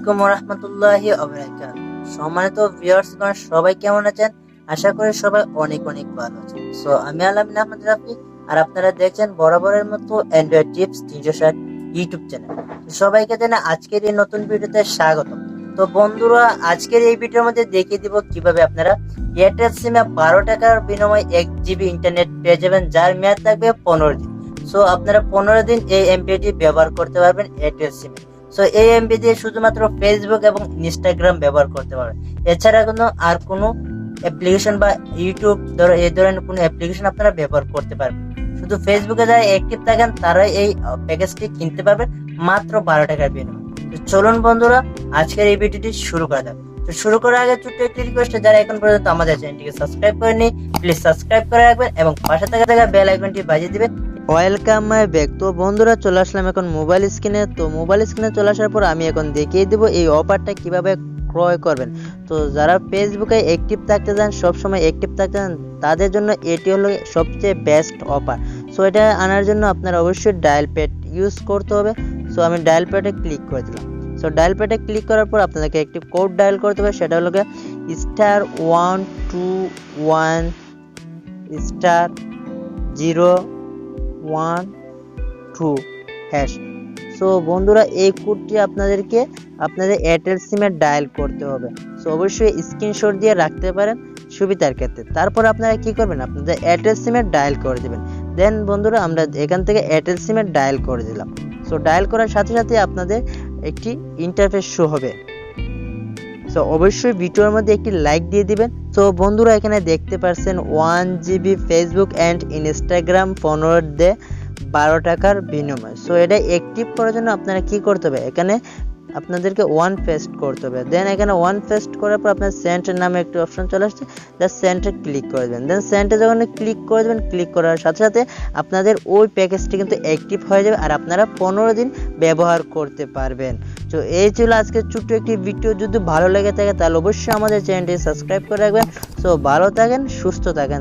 আলাইকুম রাহমাতুল্লাহি ওয়া বারাকাতুহু। সম্মানিত ভিউয়ার্সগণ, সবাই কেমন আছেন? আশা করি সবাই অনেক ভালো আছেন। সো আমি আল-আমিন আর আপনারা দেখছেন বরাবরের মতো অ্যান্ড্রয়েড টিপস 360 ইউটিউব চ্যানেল। সবাইকে জানাই আজকের এই নতুন ভিডিওতে স্বাগতম। তো বন্ধুরা, আজকের এই ভিডিওর মধ্যে দেখিয়ে দিব কিভাবে আপনারা এয়ারটেল সিমে 12 টাকার বিনিময়ে 1 জিবি ইন্টারনেট পেয়ে যাবেন, যার মেয়াদ থাকবে 15 দিন। সো আপনারা 15 দিন এই এমপিটি ব্যবহার করতে পারবেন এয়ারটেল সিমে। সো এই এমবি দিয়ে শুধুমাত্র ফেসবুক এবং ইনস্টাগ্রাম ব্যবহার করতে পারবেন। এছাড়া আর কোনো অ্যাপ্লিকেশন বা ইউটিউব এই ধরনের কোনো অ্যাপ্লিকেশন আপনারা ব্যবহার করতে পারবেন। শুধু ফেসবুকে যারা অ্যাক্টিভ থাকেন তারাই এই প্যাকেজটি কিনতে পারবেন মাত্র 12 টাকার বিনিময়ে। তো চলুন বন্ধুরা, আজকের এই ভিডিওটি শুরু করা যাক। তো শুরু করার আগে ছোট্ট একটি রিকোয়েস্ট, যারা এখন পর্যন্ত আমাদের চ্যানেলটিকে সাবস্ক্রাইব করেনি প্লিজ সাবস্ক্রাইব করে রাখবেন এবং পাশে থাকা বেল আইকনটি বাজিয়ে দিবেন। Welcome my back. তো বন্ধুরা, চলে আসলাম এখন মোবাইল স্ক্রিনে। তো মোবাইল স্ক্রিনে চলে আসার পর আমি এখন দেখিয়ে দেবো এই অফারটা কিভাবে ক্রয় করবেন। তো যারা ফেসবুকে অ্যাক্টিভ থাকতে চান, সবসময় অ্যাক্টিভ থাকতে চান, তাদের জন্য এটি হলো সবচেয়ে বেস্ট অফার। সো এটা আনার জন্য আপনার অবশ্যই ডায়াল প্যাড ইউজ করতে হবে। সো আমি ডায়াল প্যাডে ক্লিক করে দিলাম। সো ডায়াল প্যাডে ক্লিক করার পর আপনাদেরকে একটি কোড ডায়াল করতে হবে, সেটা হলো *121*012#। সো বন্ধুরা, এই কোডটি আপনাদের এয়ারটেল সিমে ডায়াল করতে হবে। সো অবশ্যই স্ক্রিনশট দিয়ে রাখতে পারেন সুবিধার ক্ষেত্রে। তারপর আপনারা কি করবেন, আপনাদের এয়ারটেল সিমে ডায়াল করে দেবেন। দেন বন্ধুরা, আমরা এখান থেকে এয়ারটেল সিমে ডায়াল করে দিলাম। সো ডায়াল করার সাথে সাথে আপনাদের একটি ইন্টারফেস শো হবে। সো অবশ্যই ভিডিওর মধ্যে একটি লাইক দিয়ে দিবেন। সো বন্ধুরা, এখানে দেখতে পাচ্ছেন 1 GB Facebook and Instagram 15 day 12 টাকার বিনিময়। সো এটা অ্যাক্টিভ করার জন্য আপনারা কি করতে হবে, এখানে আপনাদেরকে ওয়ান পেস্ট করতে হবে। দেন এখানে ওয়ান পেস্ট করার পর আপনার সেন্টের নামে একটি অপশন চলে আসছে, জাস্ট সেন্টে ক্লিক করে দেবেন। দেন সেন্টে যখন ক্লিক করে দেবেন, ক্লিক করার সাথে সাথে আপনাদের ওই প্যাকেজটি কিন্তু অ্যাক্টিভ হয়ে যাবে আর আপনারা 15 দিন ব্যবহার করতে পারবেন। তো এই ছিল আজকে ছোট্ট একটি ভিডিও। যদি ভালো লেগে থাকে তাহলে অবশ্যই আমাদের চ্যানেলটি সাবস্ক্রাইব করে রাখবেন। সো ভালো থাকেন, সুস্থ থাকেন।